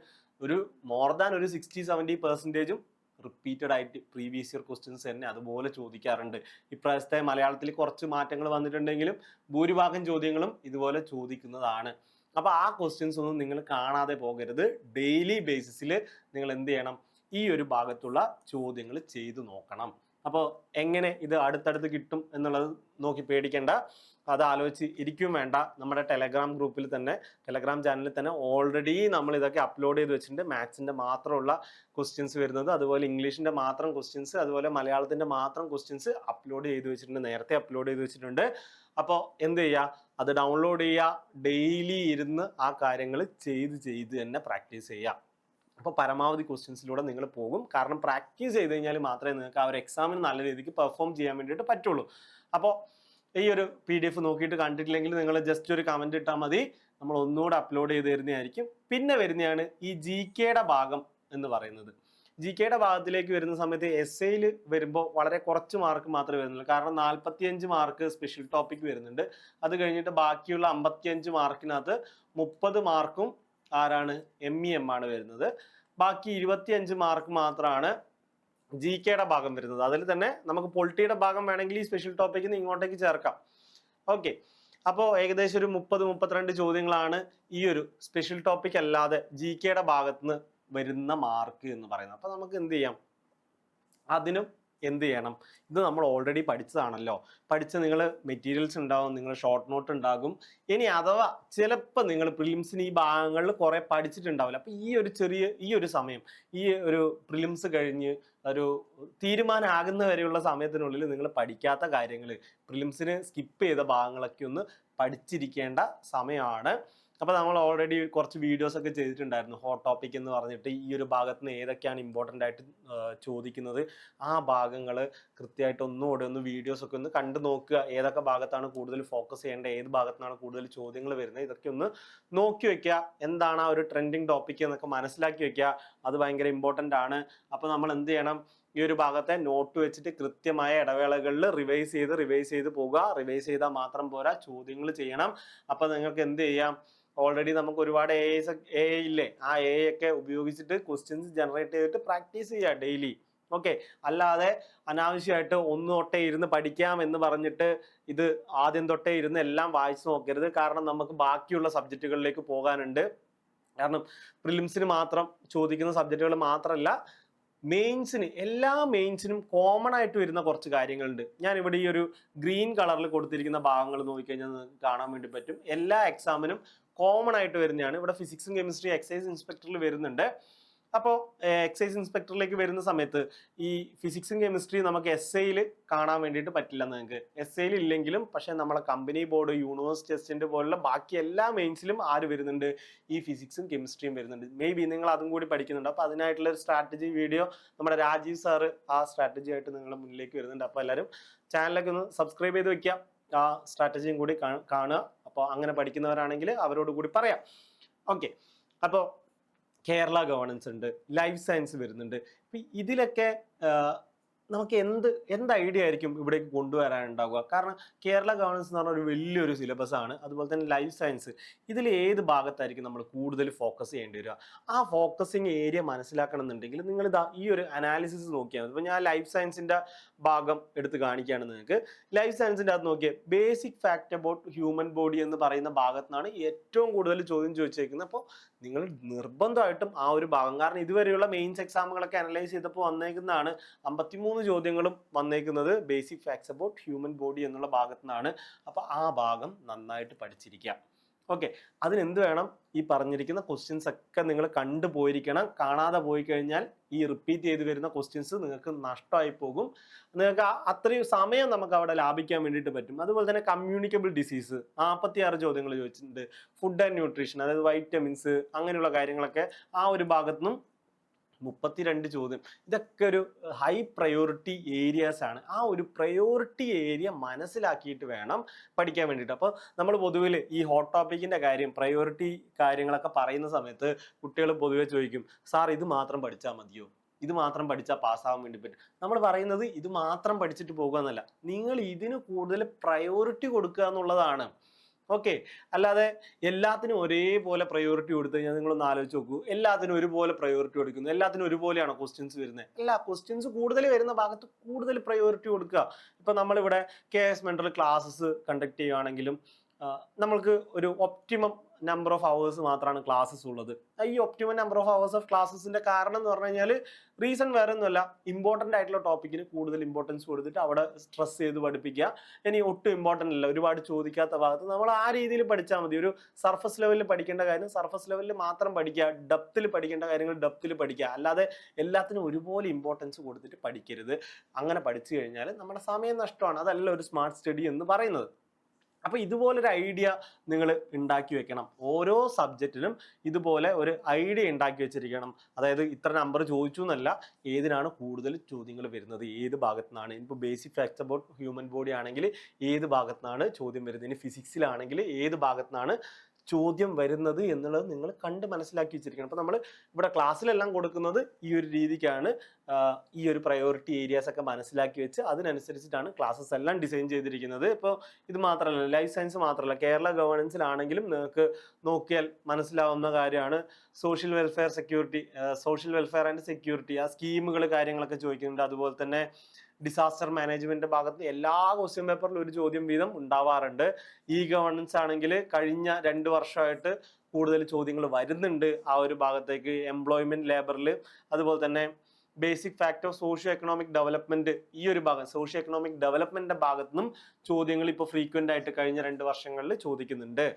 ഒരു മോർ ദാൻ ഒരു 60-70% റിപ്പീറ്റഡ് ആയിട്ട് പ്രീവിയസ് ഇയർ ക്വസ്റ്റ്യൻസ് തന്നെ അതുപോലെ ചോദിക്കാറുണ്ട്. ഇപ്രാവശ്യത്തെ മലയാളത്തിൽ കുറച്ച് മാറ്റങ്ങൾ വന്നിട്ടുണ്ടെങ്കിലും ഭൂരിഭാഗം ചോദ്യങ്ങളും ഇതുപോലെ ചോദിക്കുന്നതാണ്. അപ്പോൾ ആ ക്വസ്റ്റ്യൻസ് ഒന്നും നിങ്ങൾ കാണാതെ പോകരുത്. ഡെയിലി ബേസിസിൽ നിങ്ങൾ എന്ത് ചെയ്യണം? ഈ ഒരു ഭാഗത്തുള്ള ചോദ്യങ്ങൾ ചെയ്തു നോക്കണം. അപ്പോൾ എങ്ങനെ ഇത് അടുത്തടുത്ത് കിട്ടും എന്നുള്ളത് നോക്കി പേടിക്കേണ്ട, അത് ആലോചിച്ച് ഇരിക്കും വേണ്ട. നമ്മുടെ ടെലഗ്രാം ഗ്രൂപ്പിൽ തന്നെ, ടെലഗ്രാം ചാനലിൽ തന്നെ ഓൾറെഡി നമ്മൾ ഇതൊക്കെ അപ്ലോഡ് ചെയ്ത് വെച്ചിട്ടുണ്ട്. മാത്സിൻ്റെ മാത്രമുള്ള ക്വസ്റ്റ്യൻസ് വരുന്നത്, അതുപോലെ ഇംഗ്ലീഷിൻ്റെ മാത്രം ക്വസ്റ്റ്യൻസ്, അതുപോലെ മലയാളത്തിൻ്റെ മാത്രം ക്വസ്റ്റ്യൻസ് അപ്ലോഡ് ചെയ്ത് വെച്ചിട്ടുണ്ട്, നേരത്തെ അപ്ലോഡ് ചെയ്ത് വെച്ചിട്ടുണ്ട്. അപ്പോൾ എന്ത് ചെയ്യുക? അത് ഡൗൺലോഡ് ചെയ്യുക. ഡെയിലി ഇരുന്ന് ആ കാര്യങ്ങൾ ചെയ്ത് തന്നെ പ്രാക്ടീസ് ചെയ്യുക. അപ്പോൾ പരമാവധി ക്വസ്റ്റ്യൻസിലൂടെ നിങ്ങൾ പോകും. കാരണം പ്രാക്ടീസ് ചെയ്ത് കഴിഞ്ഞാൽ മാത്രമേ നിങ്ങൾക്ക് ആ ഒരു എക്സാമിന് നല്ല രീതിക്ക് പെർഫോം ചെയ്യാൻ വേണ്ടിയിട്ട് പറ്റുള്ളൂ. അപ്പോൾ ഈ ഒരു PDF നോക്കിയിട്ട് കണ്ടിട്ടില്ലെങ്കിൽ നിങ്ങൾ ജസ്റ്റ് ഒരു കമൻറ്റ് ഇട്ടാൽ മതി. നമ്മൾ ഒന്നുകൂടെ അപ്ലോഡ് ചെയ്ത് തരുന്നതായിരിക്കും. പിന്നെ വരുന്നതാണ് ഈ GKയുടെ ഭാഗം എന്ന് പറയുന്നത്. GKയുടെ ഭാഗത്തിലേക്ക് വരുന്ന സമയത്ത് essayയിൽ വരുമ്പോൾ വളരെ കുറച്ച് മാർക്ക് മാത്രമേ വരുന്നുള്ളൂ. കാരണം 45 മാർക്ക് സ്പെഷ്യൽ ടോപ്പിക് വരുന്നുണ്ട്. അത് കഴിഞ്ഞിട്ട് ബാക്കിയുള്ള 55 മാർക്കിനകത്ത് 30 മാർക്കും ആരാണ്? MEM ആണ് വരുന്നത്. ബാക്കി 25 മാർക്ക് മാത്രമാണ് GKയുടെ ഭാഗം വരുന്നത്. അതിൽ തന്നെ നമുക്ക് പൊളിറ്റിയുടെ ഭാഗം വേണമെങ്കിൽ ഈ സ്പെഷ്യൽ ടോപ്പിക്കിന് ഇങ്ങോട്ടേക്ക് ചേർക്കാം. ഓക്കെ, അപ്പോൾ ഏകദേശം ഒരു 30-32 ചോദ്യങ്ങളാണ് ഈ ഒരു സ്പെഷ്യൽ ടോപ്പിക് അല്ലാതെ GKയുടെ ഭാഗത്തുനിന്ന് വരുന്ന മാർക്ക് എന്ന് പറയുന്നത്. അപ്പോൾ നമുക്ക് എന്ത് ചെയ്യാം? അതിനും എന്ത് ചെയ്യണം? ഇത് നമ്മൾ ഓൾറെഡി പഠിച്ചതാണല്ലോ. പഠിച്ച് നിങ്ങൾ മെറ്റീരിയൽസ് ഉണ്ടാവും, നിങ്ങൾ ഷോർട്ട് നോട്ട് ഉണ്ടാകും. ഇനി അഥവാ ചിലപ്പോൾ നിങ്ങൾ പ്രിലിംസിന് ഈ ഭാഗങ്ങളിൽ കുറേ പഠിച്ചിട്ടുണ്ടാവില്ല. അപ്പോൾ ഈ ഒരു സമയം, ഈ ഒരു പ്രിലിംസ് കഴിഞ്ഞ് ഒരു തീരുമാനമാകുന്ന വരെയുള്ള സമയത്തിനുള്ളിൽ നിങ്ങൾ പഠിക്കാത്ത കാര്യങ്ങൾ, പ്രിലിംസിന് സ്കിപ്പ് ചെയ്ത ഭാഗങ്ങളൊക്കെ ഒന്ന് പഠിച്ചിരിക്കേണ്ട സമയമാണ്. അപ്പോൾ നമ്മൾ ഓൾറെഡി കുറച്ച് വീഡിയോസ് ഒക്കെ ചെയ്തിട്ടുണ്ടായിരുന്നു. ഹോട്ട് ടോപ്പിക് എന്ന് പറഞ്ഞിട്ട് ഈ ഒരു ഭാഗത്ത് നിന്ന് ഏതൊക്കെയാണ് ഇമ്പോർട്ടൻ്റ് ആയിട്ട് ചോദിക്കുന്നത്, ആ ഭാഗങ്ങൾ കൃത്യമായിട്ട് ഒന്ന് വീഡിയോസ് ഒക്കെ ഒന്ന് കണ്ടു നോക്കുക. ഏതൊക്കെ ഭാഗത്താണ് കൂടുതൽ ഫോക്കസ് ചെയ്യേണ്ടത്, ഏത് ഭാഗത്താണ് കൂടുതൽ ചോദ്യങ്ങൾ വരുന്നത്, ഇതൊക്കെ ഒന്ന് നോക്കി വെക്കുക. എന്താണ് ആ ഒരു ട്രെൻഡിങ് ടോപ്പിക് എന്നൊക്കെ മനസ്സിലാക്കി വെക്കുക. അത് ഭയങ്കര ഇമ്പോർട്ടൻ്റ് ആണ്. അപ്പോൾ നമ്മൾ എന്ത് ചെയ്യണം? ഈ ഒരു ഭാഗത്തെ നോട്ട് വെച്ചിട്ട് കൃത്യമായ ഇടവേളകളിൽ റിവൈസ് ചെയ്ത് പോകുക. റിവൈസ് ചെയ്താൽ മാത്രം പോരാ, ചോദ്യങ്ങൾ ചെയ്യണം. അപ്പോൾ നിങ്ങൾക്ക് എന്ത് ചെയ്യാം? ഓൾറെഡി നമുക്ക് ഒരുപാട് AI ഇല്ലേ, ആ AI ഒക്കെ ഉപയോഗിച്ചിട്ട് ക്വസ്റ്റ്യൻസ് ജനറേറ്റ് ചെയ്തിട്ട് പ്രാക്ടീസ് ചെയ്യുക ഡെയിലി. ഓക്കെ, അല്ലാതെ അനാവശ്യമായിട്ട് ഒന്ന് തൊട്ടേ ഇരുന്ന് പഠിക്കാം എന്ന് പറഞ്ഞിട്ട് ഇത് ആദ്യം തൊട്ടേ ഇരുന്ന് എല്ലാം വായിച്ചു നോക്കരുത്. കാരണം നമുക്ക് ബാക്കിയുള്ള സബ്ജക്റ്റുകളിലേക്ക് പോകാനുണ്ട്. കാരണം പ്രിലിംസിന് മാത്രം ചോദിക്കുന്ന സബ്ജക്റ്റുകൾ മാത്രമല്ല, മെയിൻസിന് എല്ലാ മെയിൻസിനും കോമൺ ആയിട്ട് വരുന്ന കുറച്ച് കാര്യങ്ങളുണ്ട്. ഞാൻ ഇവിടെ ഈ ഒരു ഗ്രീൻ കളറിൽ കൊടുത്തിരിക്കുന്ന ഭാഗങ്ങൾ നോക്കിക്കഴിഞ്ഞാൽ നിങ്ങൾക്ക് കാണാൻ വേണ്ടി പറ്റും. എല്ലാ എക്സാമിനും കോമൺ ആയിട്ട് വരുന്നതാണ്. ഇവിടെ ഫിസിക്സും കെമിസ്ട്രി എക്സൈസ് ഇൻസ്പെക്ടറിൽ വരുന്നുണ്ട്. അപ്പോൾ എക്സൈസ് ഇൻസ്പെക്ടറിലേക്ക് വരുന്ന സമയത്ത് ഈ ഫിസിക്സും കെമിസ്ട്രി നമുക്ക് എസ്ഐയിൽ കാണാൻ വേണ്ടിയിട്ട് പറ്റില്ല. നിങ്ങൾക്ക് എസ്ഐയിൽ ഇല്ലെങ്കിലും പക്ഷെ നമ്മളെ കമ്പനി ബോർഡ്, യൂണിവേഴ്സിറ്റി ടെസ്റ്റിന്റെ പോലുള്ള ബാക്കി എല്ലാ മെയിൻസിലും ആര് വരുന്നുണ്ട്? ഈ ഫിസിക്സും കെമിസ്ട്രിയും വരുന്നുണ്ട്. മേ ബി നിങ്ങൾ അതും കൂടി പഠിക്കുന്നുണ്ട്. അപ്പോൾ അതിനായിട്ടുള്ള ഒരു സ്ട്രാറ്റജി വീഡിയോ നമ്മുടെ രാജീവ് സാറ് ആ സ്ട്രാറ്റജി ആയിട്ട് നിങ്ങളുടെ മുന്നിലേക്ക് വരുന്നുണ്ട്. അപ്പോൾ എല്ലാവരും ചാനലൊക്കെ ഒന്ന് സബ്സ്ക്രൈബ് ചെയ്ത് വെക്കുക, ആ സ്ട്രാറ്റജിയും കൂടി കാണുക. അപ്പോൾ അങ്ങനെ പഠിക്കുന്നവരാണെങ്കിൽ അവരോട് കൂടി പറയാം. ഓക്കെ, അപ്പോൾ കേരള ഗവേണൻസ് ഉണ്ട്, ലൈഫ് സയൻസ് വരുന്നുണ്ട്. ഇപ്പം ഇതിലൊക്കെ നമുക്ക് എന്ത് ഐഡിയ ആയിരിക്കും ഇവിടേക്ക് കൊണ്ടുവരാനുണ്ടാവുക? കാരണം കേരള ഗവേണൻസ് എന്ന് പറഞ്ഞ ഒരു വലിയൊരു സിലബസ് ആണ്. അതുപോലെ തന്നെ ലൈഫ് സയൻസ്, ഇതിൽ ഏത് ഭാഗത്തായിരിക്കും നമ്മൾ കൂടുതൽ ഫോക്കസ് ചെയ്യേണ്ടി വരിക? ആ ഫോക്കസിങ് ഏരിയ മനസ്സിലാക്കണം എന്നുണ്ടെങ്കിൽ നിങ്ങൾ ഇതാ ഈ ഒരു അനാലിസിസ് നോക്കിയാൽ മതി. ഇപ്പോൾ ഞാൻ ലൈഫ് സയൻസിൻ്റെ ഭാഗം എടുത്ത് കാണിക്കുകയാണ് നിങ്ങൾക്ക്. ലൈഫ് സയൻസിൻ്റെ അത് നോക്കിയാൽ basic fact about human body എന്ന് പറയുന്ന ഭാഗത്താണ് ഏറ്റവും കൂടുതൽ ചോദ്യം ചോദിച്ചേക്കുന്നത്. അപ്പോൾ നിങ്ങൾ നിർബന്ധമായിട്ടും ആ ഒരു ഭാഗം, കാരണം ഇതുവരെയുള്ള മെയിൻസ് എക്സാമുകളൊക്കെ അനലൈസ് ചെയ്തപ്പോൾ വന്നേക്കുന്നതാണ് 53 ചോദ്യങ്ങളും വന്നേക്കുന്നത് basic facts about human body എന്നുള്ള ഭാഗത്തു നിന്നാണ്. അപ്പോൾ ആ ഭാഗം നന്നായിട്ട് പഠിച്ചിരിക്കുക. ഓക്കെ, അതിനെന്ത് വേണം? ഈ പറഞ്ഞിരിക്കുന്ന ക്വസ്റ്റ്യൻസ് ഒക്കെ നിങ്ങൾ കണ്ടുപോയിരിക്കണം. കാണാതെ പോയി കഴിഞ്ഞാൽ ഈ റിപ്പീറ്റ് ചെയ്ത് വരുന്ന ക്വസ്റ്റ്യൻസ് നിങ്ങൾക്ക് നഷ്ടമായി പോകും. നിങ്ങൾക്ക് അത്രയും സമയം നമുക്ക് അവിടെ ലാഭിക്കാൻ വേണ്ടിയിട്ട് പറ്റും. അതുപോലെ തന്നെ കമ്മ്യൂണിക്കബിൾ ഡിസീസ് 46 ചോദ്യങ്ങൾ ചോദിച്ചിട്ടുണ്ട്. ഫുഡ് ആൻഡ് ന്യൂട്രീഷൻ, അതായത് വൈറ്റമിൻസ്, അങ്ങനെയുള്ള കാര്യങ്ങളൊക്കെ ആ ഒരു ഭാഗത്തുനിന്നും 32 ചോദ്യം. ഇതൊക്കെ ഒരു ഹൈ പ്രയോറിറ്റി ഏരിയാസ് ആണ്. ആ ഒരു പ്രയോറിറ്റി ഏരിയ മനസ്സിലാക്കിയിട്ട് വേണം പഠിക്കാൻ വേണ്ടിയിട്ട്. അപ്പോൾ നമ്മൾ പൊതുവിൽ ഈ ഹോട്ട് ടോപ്പിക്കിൻ്റെ കാര്യം, പ്രയോറിറ്റി കാര്യങ്ങളൊക്കെ പറയുന്ന സമയത്ത് കുട്ടികൾ പൊതുവെ ചോദിക്കും, സാർ ഇത് മാത്രം പഠിച്ചാൽ മതിയോ? ഇത് മാത്രം പഠിച്ചാൽ പാസ്സാവാൻ വേണ്ടി പറ്റും. നമ്മൾ പറയുന്നത് ഇത് മാത്രം പഠിച്ചിട്ട് പോകുക എന്നല്ല, നിങ്ങൾ ഇതിന് കൂടുതൽ പ്രയോറിറ്റി കൊടുക്കുക എന്നുള്ളതാണ്. ഓക്കെ, അല്ലാതെ എല്ലാത്തിനും ഒരേപോലെ പ്രയോറിറ്റി കൊടുത്തു കഴിഞ്ഞാൽ നിങ്ങളൊന്ന് ആലോചിച്ച് നോക്കൂ. എല്ലാത്തിനും ഒരുപോലെ പ്രയോറിറ്റി കൊടുക്കുന്നു, എല്ലാത്തിനും ഒരുപോലെയാണോ ക്വസ്റ്റ്യൻസ് വരുന്നത്? അല്ല, ക്വസ്റ്റ്യൻസ് കൂടുതൽ വരുന്ന ഭാഗത്ത് കൂടുതൽ പ്രയോറിറ്റി കൊടുക്കുക. ഇപ്പൊ നമ്മളിവിടെ KS മെന്റർ ക്ലാസ്സസ് കണ്ടക്ട് ചെയ്യുകയാണെങ്കിലും നമ്മൾക്ക് ഒരു ഒപ്റ്റിമം നമ്പർ ഓഫ് അവേഴ്സ് മാത്രമാണ് ക്ലാസ്സസ് ഉള്ളത്. ഈ optimum number of hours of ക്ലാസ്സസിന്റെ കാരണം എന്ന് പറഞ്ഞു കഴിഞ്ഞാൽ റീസൺ വേറെ ഒന്നുമല്ല, ഇമ്പോർട്ടൻ്റ് ആയിട്ടുള്ള ടോപ്പിക്കിന് കൂടുതൽ ഇമ്പോർട്ടൻസ് കൊടുത്തിട്ട് അവിടെ സ്ട്രെസ് ചെയ്ത് പഠിപ്പിക്കുക. ഇനി ഒട്ടും ഇമ്പോർട്ടൻ്റ് അല്ല, ഒരുപാട് ചോദിക്കാത്ത ഭാഗത്ത് നമ്മൾ ആ രീതിയിൽ പഠിച്ചാൽ മതി. ഒരു സർഫസ് ലെവലിൽ പഠിക്കേണ്ട കാര്യം സർഫസ് ലെവലിൽ മാത്രം പഠിക്കുക, ഡെപ്തിൽ പഠിക്കേണ്ട കാര്യങ്ങൾ ഡെപ്തിൽ പഠിക്കുക. അല്ലാതെ എല്ലാത്തിനും ഒരുപോലെ ഇമ്പോർട്ടൻസ് കൊടുത്തിട്ട് പഠിക്കരുത്. അങ്ങനെ പഠിച്ചു കഴിഞ്ഞാൽ നമ്മുടെ സമയം നഷ്ടമാണ്. അതല്ല ഒരു സ്മാർട്ട് സ്റ്റഡി എന്ന് പറയുന്നത്. അപ്പോൾ ഇതുപോലൊരു ഐഡിയ നിങ്ങൾ ഉണ്ടാക്കി വെക്കണം. ഓരോ സബ്ജക്റ്റിനും ഇതുപോലെ ഒരു ഐഡിയ ഉണ്ടാക്കി വെച്ചിരിക്കണം. അതായത് ഇത്ര നമ്പർ ചോദിച്ചു എന്നല്ല, ഏതിനാണ് കൂടുതൽ ചോദ്യങ്ങൾ വരുന്നത്, ഏത് ഭാഗത്തു നിന്നാണ്. ഇപ്പോൾ basic facts about human body ആണെങ്കിൽ ഏത് ഭാഗത്തു നിന്നാണ് ചോദ്യം വരുന്നത്, ഇനി ഫിസിക്സിലാണെങ്കിൽ ഏത് ഭാഗത്തു നിന്നാണ് ചോദ്യം വരുന്നത് എന്നുള്ളത് നിങ്ങൾ കണ്ട് മനസ്സിലാക്കി വെച്ചിരിക്കണം. അപ്പോൾ നമ്മൾ ഇവിടെ ക്ലാസ്സിലെല്ലാം കൊടുക്കുന്നത് ഈ ഒരു രീതിക്കാണ്. ഈ ഒരു പ്രയോറിറ്റി ഏരിയാസ് ഒക്കെ മനസ്സിലാക്കി വെച്ച് അതിനനുസരിച്ചിട്ടാണ് ക്ലാസ്സസ് എല്ലാം ഡിസൈൻ ചെയ്തിരിക്കുന്നത്. ഇപ്പോൾ ഇത് മാത്രമല്ല, ലൈഫ് സയൻസ് മാത്രമല്ല, കേരള ഗവേണൻസിലാണെങ്കിലും നിങ്ങൾക്ക് നോക്കിയാൽ മനസ്സിലാവുന്ന കാര്യമാണ് social welfare security, social welfare and security, ആ സ്കീമുകൾ കാര്യങ്ങളൊക്കെ ചോദിക്കുന്നുണ്ട്. അതുപോലെ തന്നെ ഡിസാസ്റ്റർ മാനേജ്മെന്റ് ഭാഗത്ത് എല്ലാ ക്വസ്റ്റ്യൻ പേപ്പറിലും ഒരു ചോദ്യം വീതം ഉണ്ടാവാറുണ്ട്. ഈ ഗവേണൻസ് ആണെങ്കിൽ കഴിഞ്ഞ 2 വർഷമായിട്ട് കൂടുതൽ ചോദ്യങ്ങൾ വരുന്നുണ്ട് ആ ഒരു ഭാഗത്തേക്ക്. എംപ്ലോയ്മെന്റ് ലേബറിൽ, അതുപോലെ തന്നെ basic fact of socio economic development, ഈ ഒരു ഭാഗം സോഷ്യോ എക്കണോമിക് ഡെവലപ്മെന്റിന്റെ ഭാഗത്തു നിന്നും ചോദ്യങ്ങൾ ഇപ്പോൾ ഫ്രീക്വന്റ് ആയിട്ട് കഴിഞ്ഞ 2 വർഷങ്ങളിൽ ചോദിക്കുന്നുണ്ട്.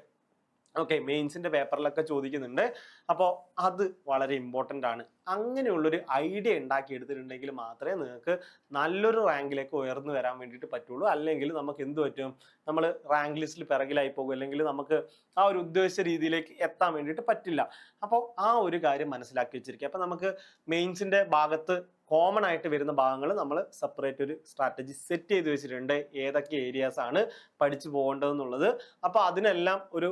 ഓക്കെ, മെയിൻസിന്റെ പേപ്പറിലൊക്കെ ചോദിക്കുന്നുണ്ട്. അപ്പോൾ അത് വളരെ ഇമ്പോർട്ടൻ്റ് ആണ്. അങ്ങനെയുള്ളൊരു ഐഡിയ ഉണ്ടാക്കി എടുത്തിട്ടുണ്ടെങ്കിൽ മാത്രമേ നിങ്ങൾക്ക് നല്ലൊരു റാങ്കിലേക്ക് ഉയർന്നു വരാൻ വേണ്ടിയിട്ട് പറ്റുള്ളൂ. അല്ലെങ്കിൽ നമുക്ക് എന്ത് പറ്റും, നമ്മൾ റാങ്ക് ലിസ്റ്റിൽ പിറകിലായി പോകും, അല്ലെങ്കിൽ നമുക്ക് ആ ഒരു ഉദ്ദേശിച്ച രീതിയിലേക്ക് എത്താൻ വേണ്ടിയിട്ട് പറ്റില്ല. അപ്പോൾ ആ ഒരു കാര്യം മനസ്സിലാക്കി വെച്ചിരിക്കുക. അപ്പോൾ നമുക്ക് മെയിൻസിന്റെ ഭാഗത്ത് കോമൺ ആയിട്ട് വരുന്ന ഭാഗങ്ങൾ നമ്മൾ സെപ്പറേറ്റ് ഒരു സ്ട്രാറ്റജി സെറ്റ് ചെയ്ത് വെച്ചിട്ടുണ്ട്, ഏതൊക്കെ ഏരിയാസ് ആണ് പഠിച്ചു പോകേണ്ടതെന്നുള്ളത്. അപ്പോൾ അതിനെല്ലാം ഒരു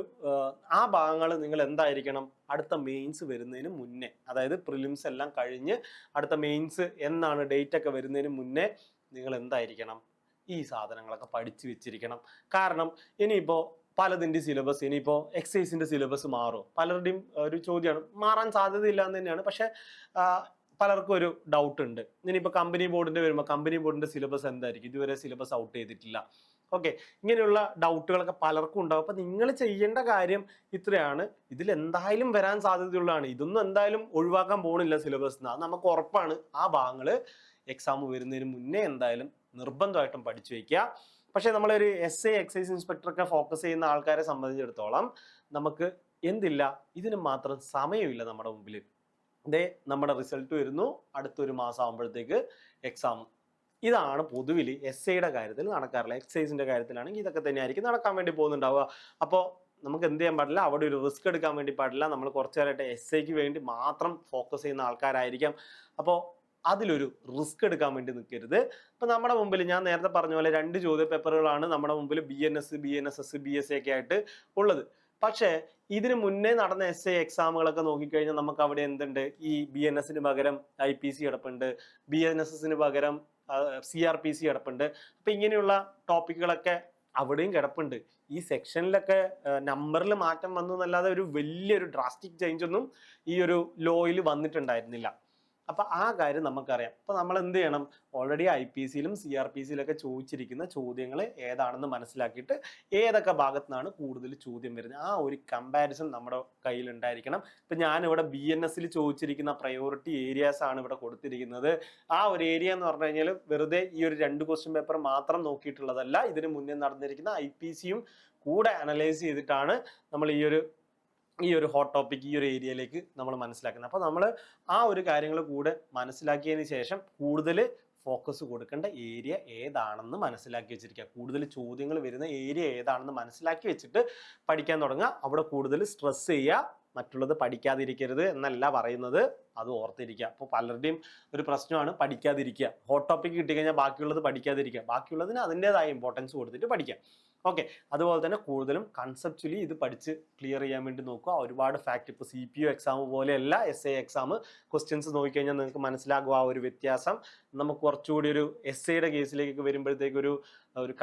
ആ ഭാഗങ്ങൾ നിങ്ങൾ എന്തായിരിക്കണം, അടുത്ത മെയിൻസ് വരുന്നതിന് മുന്നേ, അതായത് പ്രിലിംസ് എല്ലാം കഴിഞ്ഞ് അടുത്ത മെയിൻസ് എന്നാണ് ഡേറ്റ് ഒക്കെ വരുന്നതിന് മുന്നേ നിങ്ങൾ എന്തായിരിക്കണം, ഈ സാധനങ്ങളൊക്കെ പഠിച്ചു വെച്ചിരിക്കണം. കാരണം ഇനിയിപ്പോൾ പലതിൻ്റെ സിലബസ്, ഇനിയിപ്പോൾ എക്സൈസിൻ്റെ സിലബസ് മാറും, പലരുടെയും ഒരു ചോദ്യമാണ്, മാറാൻ സാധ്യതയില്ല എന്ന് തന്നെയാണ്. പക്ഷേ പലർക്കും ഒരു ഡൗട്ട് ഉണ്ട്. ഇനിയിപ്പോൾ കമ്പനി ബോർഡിൻ്റെ വരുമ്പോൾ കമ്പനി ബോർഡിൻ്റെ സിലബസ് എന്തായിരിക്കും, ഇതുവരെ സിലബസ് ഔട്ട് ചെയ്തിട്ടില്ല. ഓക്കെ, ഇങ്ങനെയുള്ള ഡൗട്ടുകളൊക്കെ പലർക്കും ഉണ്ടാവും. അപ്പൊ നിങ്ങൾ ചെയ്യേണ്ട കാര്യം ഇത്രയാണ്. ഇതിൽ എന്തായാലും വരാൻ സാധ്യതയുള്ളതാണ്. ഇതൊന്നും എന്തായാലും ഒഴിവാക്കാൻ പോകണില്ല സിലബസ്, അത് നമുക്ക് ഉറപ്പാണ്. ആ ഭാഗങ്ങൾ എക്സാം വരുന്നതിന് മുന്നേ എന്തായാലും നിർബന്ധമായിട്ടും പഠിച്ചു വയ്ക്കുക. പക്ഷെ നമ്മളൊരു എസ് എ എക്സൈസ് ഇൻസ്പെക്ടറൊക്കെ ഫോക്കസ് ചെയ്യുന്ന ആൾക്കാരെ സംബന്ധിച്ചിടത്തോളം നമുക്ക് എന്തില്ല, ഇതിന് മാത്രം സമയമില്ല നമ്മുടെ മുമ്പിൽ. ഇതേ നമ്മുടെ റിസൾട്ട് വരുന്നു, അടുത്തൊരു മാസം ആകുമ്പോഴത്തേക്ക് എക്സാം. ഇതാണ് പൊതുവിൽ എസ് ഐയുടെ കാര്യത്തിൽ നടക്കാറില്ല. എക്സൈസിന്റെ കാര്യത്തിലാണെങ്കിൽ ഇതൊക്കെ തന്നെയായിരിക്കും നടക്കാൻ വേണ്ടി പോകുന്നുണ്ടാവുക. അപ്പോൾ നമുക്ക് എന്ത് ചെയ്യാൻ പാടില്ല, അവിടെ ഒരു റിസ്ക് എടുക്കാൻ വേണ്ടി പാടില്ല. നമ്മൾ കുറച്ചു നേരമായിട്ട് എസ് ഐക്ക് വേണ്ടി മാത്രം ഫോക്കസ് ചെയ്യുന്ന ആൾക്കാരായിരിക്കാം. അപ്പോൾ അതിലൊരു റിസ്ക് എടുക്കാൻ വേണ്ടി നിൽക്കരുത്. ഇപ്പൊ നമ്മുടെ മുമ്പിൽ ഞാൻ നേരത്തെ പറഞ്ഞ പോലെ 2 ചോദ്യ പേപ്പറുകളാണ് നമ്മുടെ മുമ്പിൽ BNS, BNSS, BSA ഒക്കെ ആയിട്ട് ഉള്ളത്. പക്ഷേ ഇതിന് മുന്നേ നടന്ന എസ് ഐ എക്സാമുകളൊക്കെ നോക്കിക്കഴിഞ്ഞാൽ നമുക്ക് അവിടെ എന്തുണ്ട്, ഈ BNSന് പകരം IPC കിടപ്പുണ്ട്, BNSSന് പകരം CRPC കിടപ്പുണ്ട്. അപ്പൊ ഇങ്ങനെയുള്ള ടോപ്പിക്കുകളൊക്കെ അവിടെയും കിടപ്പുണ്ട്. ഈ സെക്ഷനിലൊക്കെ നമ്പറിൽ മാറ്റം വന്നു എന്നല്ലാതെ ഒരു വലിയൊരു ഡ്രാസ്റ്റിക് ചേഞ്ച് ഒന്നും ഈ ഒരു ലോയിൽ വന്നിട്ടുണ്ടായിരുന്നില്ല. അപ്പൊ ആ കാര്യം നമുക്കറിയാം. അപ്പൊ നമ്മൾ എന്ത് ചെയ്യണം, ഓൾറെഡി IPCയിലും CRPCയിലൊക്കെ ചോദിച്ചിരിക്കുന്ന ചോദ്യങ്ങൾ ഏതാണെന്ന് മനസ്സിലാക്കിയിട്ട് ഏതൊക്കെ ഭാഗത്തു നിന്നാണ് കൂടുതൽ ചോദ്യം വരുന്നത്, ആ ഒരു കമ്പാരിസൺ നമ്മുടെ കയ്യിൽ ഉണ്ടായിരിക്കണം. ഇപ്പൊ ഞാനിവിടെ BNSൽ ചോദിച്ചിരിക്കുന്ന പ്രയോറിറ്റി ഏരിയാസ് ആണ് ഇവിടെ കൊടുത്തിരിക്കുന്നത്. ആ ഒരു ഏരിയ എന്ന് പറഞ്ഞു കഴിഞ്ഞാൽ വെറുതെ ഈ ഒരു 2 ക്വസ്റ്റ്യൻ പേപ്പർ മാത്രം നോക്കിയിട്ടുള്ളതല്ല. ഇതിന് മുന്നേ നടന്നിരിക്കുന്ന IPCയും കൂടെ അനലൈസ് ചെയ്തിട്ടാണ് നമ്മൾ ഈ ഒരു ഹോട്ട് ടോപ്പിക് ഈ ഒരു ഏരിയയിലേക്ക് നമ്മൾ മനസ്സിലാക്കുന്നത്. അപ്പോൾ നമ്മൾ ആ ഒരു കാര്യങ്ങൾ കൂടെ മനസ്സിലാക്കിയതിന് ശേഷം കൂടുതൽ ഫോക്കസ് കൊടുക്കേണ്ട ഏരിയ ഏതാണെന്ന് മനസ്സിലാക്കി വെച്ചിരിക്കുക. കൂടുതൽ ചോദ്യങ്ങൾ വരുന്ന ഏരിയ ഏതാണെന്ന് മനസ്സിലാക്കി വെച്ചിട്ട് പഠിക്കാൻ തുടങ്ങുക. അവിടെ കൂടുതൽ സ്ട്രെസ് ചെയ്യുക, മറ്റുള്ളത് പഠിക്കാതിരിക്കരുത് എന്നല്ല പറയുന്നത്, അത് ഓർത്തിരിക്കുക. അപ്പോൾ പലരുടെയും ഒരു പ്രശ്നമാണ് പഠിക്കാതിരിക്കുക. ഹോട്ട് ടോപ്പിക് കിട്ടിക്കഴിഞ്ഞാൽ ബാക്കിയുള്ളത് പഠിക്കാതിരിക്കുക, ബാക്കിയുള്ളതിന് അതിൻ്റെതായ ഇമ്പോർട്ടൻസ് കൊടുത്തിട്ട് പഠിക്കാം. ഓക്കെ, അതുപോലെ തന്നെ കൂടുതലും കൺസെപ്ച്വലി ഇത് പഠിച്ച് ക്ലിയർ ചെയ്യാൻ വേണ്ടി നോക്കുക. ഒരുപാട് ഫാക്ട്, ഇപ്പോൾ CPO എക്സാം പോലെയല്ല SA എക്സാം. ക്വസ്റ്റ്യൻസ് നോക്കിക്കഴിഞ്ഞാൽ നിങ്ങൾക്ക് മനസ്സിലാകുക ആ ഒരു വ്യത്യാസം. നമുക്ക് കുറച്ചുകൂടി ഒരു SAയുടെ കേസിലേക്ക് വരുമ്പോഴത്തേക്ക് ഒരു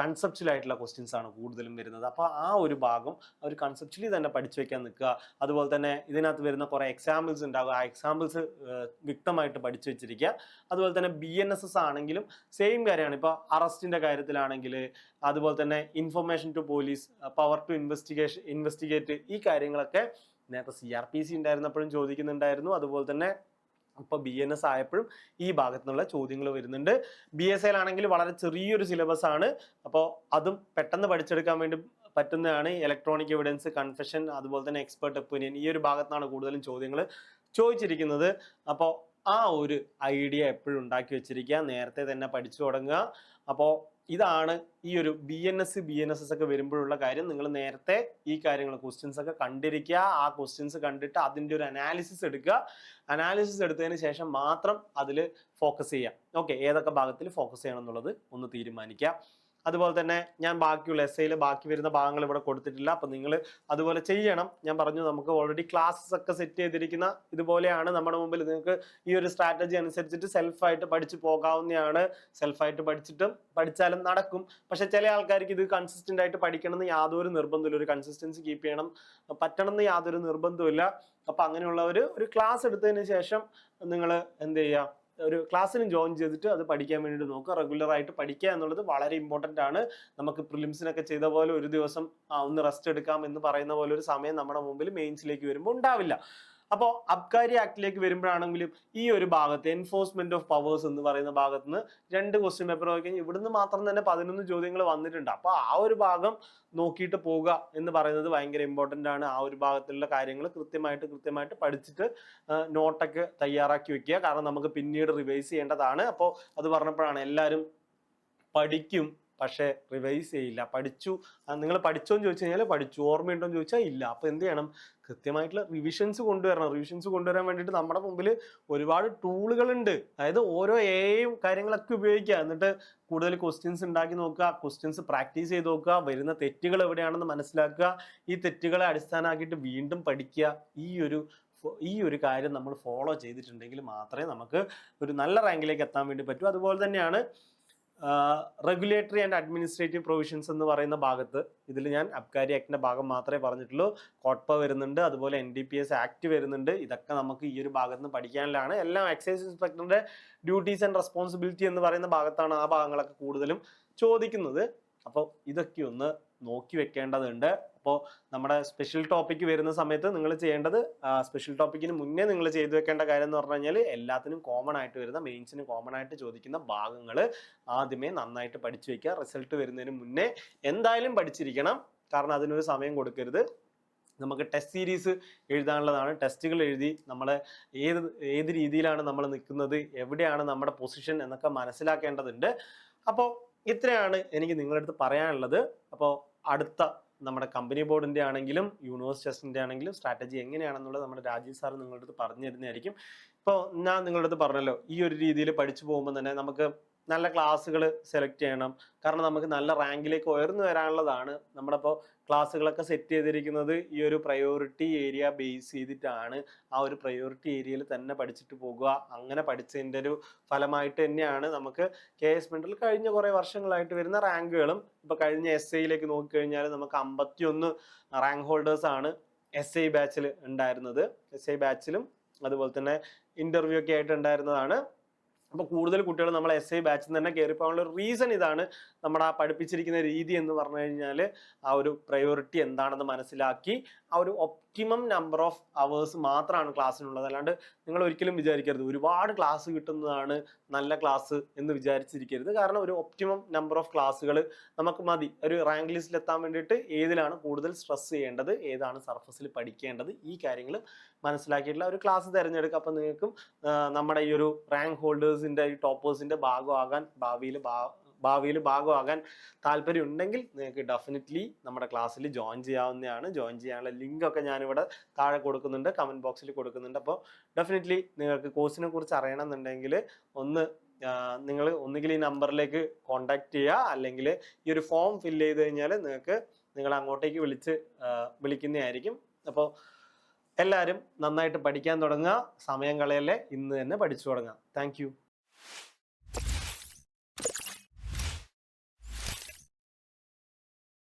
കൺസെപ്ച്വൽ ആയിട്ടുള്ള ക്വസ്റ്റ്യൻസ് ആണ് കൂടുതലും വരുന്നത്. അപ്പോൾ ആ ഒരു ഭാഗം ഒരു കൺസെപ്ച്വലി തന്നെ പഠിച്ചു വെക്കാൻ നിൽക്കുക. അതുപോലെ തന്നെ ഇതിനകത്ത് വരുന്ന കുറേ എക്സാമ്പിൾസ് ഉണ്ടാകുക, ആ എക്സാമ്പിൾസ് വ്യക്തമായിട്ട് പഠിച്ചു വെച്ചിരിക്കുക. അതുപോലെ തന്നെ BNSS ആണെങ്കിലും സെയിം കാര്യമാണ്. ഇപ്പോൾ അറസ്റ്റിന്റെ കാര്യത്തിലാണെങ്കിൽ, അതുപോലെ തന്നെ information to police, power to investigate, ഈ കാര്യങ്ങളൊക്കെ നേരത്തെ CRPC ഉണ്ടായിരുന്നപ്പോഴും ചോദിക്കുന്നുണ്ടായിരുന്നു. അതുപോലെ തന്നെ ഇപ്പോൾ BNS ആയപ്പോഴും ഈ ഭാഗത്തു നിന്നുള്ള ചോദ്യങ്ങൾ വരുന്നുണ്ട്. BSAയിലാണെങ്കിൽ വളരെ ചെറിയൊരു സിലബസ് ആണ്. അപ്പോൾ അതും പെട്ടെന്ന് പഠിച്ചെടുക്കാൻ വേണ്ടി പറ്റുന്നതാണ്. ഇലക്ട്രോണിക് എവിഡൻസ്, കൺഫെഷൻ, അതുപോലെ തന്നെ എക്സ്പെർട്ട് ഒപ്പീനിയൻ, ഈ ഒരു ഭാഗത്താണ് കൂടുതലും ചോദ്യങ്ങൾ ചോദിച്ചിരിക്കുന്നത്. അപ്പോൾ ആ ഒരു ഐഡിയ എപ്പോഴും ഉണ്ടാക്കി വെച്ചിരിക്കുക, നേരത്തെ തന്നെ പഠിച്ചു തുടങ്ങുക. അപ്പോൾ ഇതാണ് ഈ ഒരു BNSS ഒക്കെ വരുമ്പോഴുള്ള കാര്യം. നിങ്ങൾ നേരത്തെ ഈ കാര്യങ്ങൾ ക്വസ്റ്റ്യൻസ് ഒക്കെ കണ്ടിരിക്കുക, ആ ക്വസ്റ്റ്യൻസ് കണ്ടിട്ട് അതിൻ്റെ ഒരു അനാലിസിസ് എടുക്കുക. അനാലിസിസ് എടുത്തതിന് ശേഷം മാത്രം അതിൽ ഫോക്കസ് ചെയ്യുക. ഓക്കെ, ഏതൊക്കെ ഭാഗത്തിൽ ഫോക്കസ് ചെയ്യണം എന്നുള്ളത് ഒന്ന് തീരുമാനിക്കുക. അതുപോലെ തന്നെ ഞാൻ ബാക്കിയുള്ള എസ്സേയിൽ ബാക്കി വരുന്ന ഭാഗങ്ങൾ ഇവിടെ കൊടുത്തിട്ടില്ല. അപ്പം നിങ്ങൾ അതുപോലെ ചെയ്യണം. ഞാൻ പറഞ്ഞു, നമുക്ക് ഓൾറെഡി ക്ലാസ്സസ് ഒക്കെ സെറ്റ് ചെയ്തിരിക്കുന്ന ഇതുപോലെയാണ് നമ്മുടെ മുമ്പിൽ. നിങ്ങൾക്ക് ഈ ഒരു സ്ട്രാറ്റജി അനുസരിച്ചിട്ട് സെൽഫായിട്ട് പഠിച്ചു പോകാവുന്നതാണ്. സെൽഫായിട്ട് പഠിച്ചാലും നടക്കും. പക്ഷെ ചില ആൾക്കാർക്ക് ഇത് കൺസിസ്റ്റന്റ് ആയിട്ട് പഠിക്കണം എന്ന് യാതൊരു നിർബന്ധമില്ല. ഒരു കൺസിസ്റ്റൻസി കീപ്പ് ചെയ്യണം പറ്റണം എന്ന് യാതൊരു നിർബന്ധമില്ല. അപ്പം അങ്ങനെയുള്ളവർ ഒരു ക്ലാസ് എടുത്തതിന് ശേഷം നിങ്ങൾ എന്ത് ചെയ്യുക, ഒരു ക്ലാസ്സിനും ജോയിൻ ചെയ്തിട്ട് അത് പഠിക്കാൻ വേണ്ടിയിട്ട് നോക്കുക. റെഗുലർ ആയിട്ട് പഠിക്കുക എന്നുള്ളത് വളരെ ഇമ്പോർട്ടൻ്റ് ആണ്. നമുക്ക് പ്രിലിംസിനൊക്കെ ചെയ്ത പോലെ ഒരു ദിവസം ഒന്ന് റെസ്റ്റ് എടുക്കാം എന്ന് പറയുന്ന പോലെ ഒരു സമയം നമ്മുടെ മുമ്പിൽ മെയിൻസിലേക്ക് വരുമ്പോൾ ഉണ്ടാവില്ല. അപ്പോൾ അബ്കാരി ആക്ടിലേക്ക് വരുമ്പോഴാണെങ്കിലും ഈ ഒരു ഭാഗത്ത് എൻഫോഴ്സ്മെന്റ് ഓഫ് പവേഴ്സ് എന്ന് പറയുന്ന ഭാഗത്ത് നിന്ന് 2 ക്വസ്റ്റ്യൻ പേപ്പർ നോക്കിക്കഴിഞ്ഞാൽ ഇവിടുന്ന് മാത്രം തന്നെ 11 ചോദ്യങ്ങൾ വന്നിട്ടുണ്ട്. അപ്പോൾ ആ ഒരു ഭാഗം നോക്കിയിട്ട് പോവുക എന്ന് പറയുന്നത് ഭയങ്കര ഇമ്പോർട്ടൻ്റ് ആണ്. ആ ഒരു ഭാഗത്തുള്ള കാര്യങ്ങൾ കൃത്യമായിട്ട് പഠിച്ചിട്ട് നോട്ടൊക്കെ തയ്യാറാക്കി വെക്കുക. കാരണം നമുക്ക് പിന്നീട് റിവൈസ് ചെയ്യേണ്ടതാണ്. അപ്പോൾ അത് പറഞ്ഞപ്പോഴാണ് എല്ലാവരും പഠിക്കും പക്ഷെ റിവൈസ് ചെയ്യില്ല. നിങ്ങൾ പഠിച്ചോ എന്ന് ചോദിച്ചു കഴിഞ്ഞാൽ പഠിച്ചു, ഓർമ്മയുണ്ടോ എന്ന് ചോദിച്ചാൽ ഇല്ല. അപ്പോൾ എന്ത് ചെയ്യണം, കൃത്യമായിട്ടുള്ള റിവിഷൻസ് കൊണ്ടുവരണം. റിവിഷൻസ് കൊണ്ടുവരാൻ വേണ്ടിയിട്ട് നമ്മുടെ മുമ്പിൽ ഒരുപാട് ടൂളുകളുണ്ട്. അതായത് ഓരോ കാര്യങ്ങളൊക്കെ ഉപയോഗിക്കുക. എന്നിട്ട് കൂടുതൽ ക്വസ്റ്റ്യൻസ് ഉണ്ടാക്കി നോക്കുക, ക്വസ്റ്റ്യൻസ് പ്രാക്ടീസ് ചെയ്ത് നോക്കുക, വരുന്ന തെറ്റുകൾ എവിടെയാണെന്ന് മനസ്സിലാക്കുക, ഈ തെറ്റുകളെ അടിസ്ഥാനമാക്കിയിട്ട് വീണ്ടും പഠിക്കുക. ഈ ഒരു കാര്യം നമ്മൾ ഫോളോ ചെയ്തിട്ടുണ്ടെങ്കിൽ മാത്രമേ നമുക്ക് ഒരു നല്ല റാങ്കിലേക്ക് എത്താൻ വേണ്ടി പറ്റൂ. അതുപോലെ തന്നെയാണ് റെഗുലേറ്ററി ആൻഡ് അഡ്മിനിസ്ട്രേറ്റീവ് പ്രൊവിഷൻസ് എന്ന് പറയുന്ന ഭാഗത്ത്. ഇതിൽ ഞാൻ അബ്കാരി ആക്ടിന്റെ ഭാഗം മാത്രമേ പറഞ്ഞിട്ടുള്ളൂ. കോട്ട്പ വരുന്നുണ്ട്, അതുപോലെ NDPS ആക്ട് വരുന്നുണ്ട്. ഇതൊക്കെ നമുക്ക് ഈ ഒരു ഭാഗത്ത് നിന്ന് പഠിക്കാനുള്ളതാണ്. എല്ലാം എക്സൈസ് ഇൻസ്പെക്ടറിന്റെ ഡ്യൂട്ടീസ് ആൻഡ് റെസ്പോൺസിബിലിറ്റി എന്ന് പറയുന്ന ഭാഗത്താണ് ആ ഭാഗങ്ങളൊക്കെ കൂടുതലും ചോദിക്കുന്നത്. അപ്പോൾ ഇതൊക്കെ ഒന്ന് നോക്കി വെക്കേണ്ടതുണ്ട്. അപ്പോൾ നമ്മുടെ സ്പെഷ്യൽ ടോപ്പിക് വരുന്ന സമയത്ത് നിങ്ങൾ ചെയ്യേണ്ടത്, സ്പെഷ്യൽ ടോപ്പിക്കിന് മുന്നേ നിങ്ങൾ ചെയ്തു വെക്കേണ്ട കാര്യം എന്ന് പറഞ്ഞു കഴിഞ്ഞാൽ എല്ലാത്തിനും കോമൺ ആയിട്ട് വരുന്ന, മെയിൻസിന് കോമൺ ആയിട്ട് ചോദിക്കുന്ന ഭാഗങ്ങൾ ആദ്യമേ നന്നായിട്ട് പഠിച്ചു വെക്കുക. റിസൾട്ട് വരുന്നതിന് മുന്നേ എന്തായാലും പഠിച്ചിരിക്കണം. കാരണം അതിനൊരു സമയം കൊടുക്കരുത്. നമുക്ക് ടെസ്റ്റ് സീരീസ് എഴുതാനുള്ളതാണ്. ടെസ്റ്റുകൾ എഴുതി നമ്മൾ ഏത് രീതിയിലാണ് നമ്മൾ നിൽക്കുന്നത്, എവിടെയാണ് നമ്മുടെ പൊസിഷൻ എന്നൊക്കെ മനസ്സിലാക്കേണ്ടതുണ്ട്. അപ്പോൾ ഇത്രയാണ് എനിക്ക് നിങ്ങളുടെ അടുത്ത് പറയാനുള്ളത്. അപ്പോൾ അടുത്ത നമ്മുടെ കമ്പനി ബോർഡിന്റെ ആണെങ്കിലും യൂണിവേഴ്സിറ്റി ടെസ്റ്റിന്റെ ആണെങ്കിലും സ്ട്രാറ്റജി എങ്ങനെയാണെന്നുള്ളത് നമ്മുടെ രാജീവ് സാർ നിങ്ങളുടെ അടുത്ത് പറഞ്ഞു തരുന്നതായിരിക്കും. ഇപ്പോൾ ഞാൻ നിങ്ങളുടെ അടുത്ത് പറഞ്ഞല്ലോ, ഈ ഒരു രീതിയിൽ പഠിച്ചു പോകുമ്പോൾ തന്നെ നമുക്ക് നല്ല ക്ലാസ്സുകൾ സെലക്ട് ചെയ്യണം. കാരണം നമുക്ക് നല്ല റാങ്കിലേക്ക് ഉയർന്നു വരാനുള്ളതാണ്. നമ്മളിപ്പോൾ ക്ലാസ്സുകളൊക്കെ സെറ്റ് ചെയ്തിരിക്കുന്നത് ഈ ഒരു പ്രയോറിറ്റി ഏരിയ ബേസ് ചെയ്തിട്ടാണ്. ആ ഒരു പ്രയോറിറ്റി ഏരിയയിൽ തന്നെ പഠിച്ചിട്ട് പോകുക. അങ്ങനെ പഠിച്ചതിൻ്റെ ഒരു ഫലമായിട്ട് തന്നെയാണ് നമുക്ക് KS മെന്റൽ കഴിഞ്ഞ കുറേ വർഷങ്ങളായിട്ട് വരുന്ന റാങ്കുകളും. ഇപ്പോൾ കഴിഞ്ഞ SIയിലേക്ക് നോക്കിക്കഴിഞ്ഞാൽ നമുക്ക് 51 റാങ്ക് ഹോൾഡേഴ്സ് ആണ് SI ബാച്ചിൽ ഉണ്ടായിരുന്നത്. SI ബാച്ചിലും അതുപോലെ തന്നെ ഇന്റർവ്യൂ ഒക്കെ ആയിട്ട് ഉണ്ടായിരുന്നതാണ്. അപ്പോൾ കൂടുതൽ കുട്ടികൾ നമ്മൾ SI ബാച്ചിൽ തന്നെ കയറിപ്പോകാനുള്ള ഒരു റീസൺ ഇതാണ്. നമ്മുടെ ആ പഠിപ്പിച്ചിരിക്കുന്ന രീതി എന്ന് പറഞ്ഞു കഴിഞ്ഞാൽ ആ ഒരു പ്രയോറിറ്റി എന്താണെന്ന് മനസ്സിലാക്കി ആ ഒരു ഒപ്റ്റിമം നമ്പർ ഓഫ് അവേഴ്സ് മാത്രമാണ് ക്ലാസ്സിനുള്ളത്. അല്ലാണ്ട് നിങ്ങൾ ഒരിക്കലും വിചാരിക്കരുത് ഒരുപാട് ക്ലാസ് കിട്ടുന്നതാണ് നല്ല ക്ലാസ് എന്ന് വിചാരിച്ചിരിക്കരുത്. കാരണം ഒരു ഒപ്റ്റിമം നമ്പർ ഓഫ് ക്ലാസ്സുകൾ നമുക്ക് മതി. ഒരു റാങ്ക് ലിസ്റ്റിൽ എത്താൻ വേണ്ടിയിട്ട് ഏതിലാണ് കൂടുതൽ സ്ട്രെസ് ചെയ്യേണ്ടത്, ഏതാണ് സർഫസിൽ പഠിക്കേണ്ടത്, ഈ കാര്യങ്ങൾ മനസ്സിലാക്കിയിട്ടുള്ള ഒരു ക്ലാസ് തിരഞ്ഞെടുക്കുക. അപ്പം നിങ്ങൾക്കും നമ്മുടെ ഈ ഒരു റാങ്ക് ഹോൾഡേഴ്സിന്റെ ഈ ടോപ്പേഴ്സിന്റെ ഭാഗമാകാൻ ഭാവിയിൽ ഭാഗമാകാൻ താല്പര്യം ഉണ്ടെങ്കിൽ നിങ്ങൾക്ക് ഡെഫിനറ്റ്ലി നമ്മുടെ ക്ലാസ്സിൽ ജോയിൻ ചെയ്യാവുന്നതാണ്. ജോയിൻ ചെയ്യാനുള്ള ലിങ്ക് ഒക്കെ ഞാനിവിടെ താഴെ കൊടുക്കുന്നുണ്ട്, കമന്റ് ബോക്സിൽ കൊടുക്കുന്നുണ്ട്. അപ്പോൾ ഡെഫിനറ്റ്ലി നിങ്ങൾക്ക് കോഴ്സിനെ കുറിച്ച് അറിയണമെന്നുണ്ടെങ്കിൽ നിങ്ങൾ ഒന്നുകിൽ ഈ നമ്പറിലേക്ക് കോൺടാക്ട് ചെയ്യുക, അല്ലെങ്കിൽ ഈ ഒരു ഫോം ഫില്ല് ചെയ്ത് കഴിഞ്ഞാൽ നിങ്ങൾ അങ്ങോട്ടേക്ക് വിളിക്കുന്നതായിരിക്കും. അപ്പോൾ എല്ലാവരും നന്നായിട്ട് പഠിക്കാൻ തുടങ്ങുക. സമയം കളയല്ലേ, ഇന്ന് തന്നെ പഠിച്ചു തുടങ്ങാം. താങ്ക്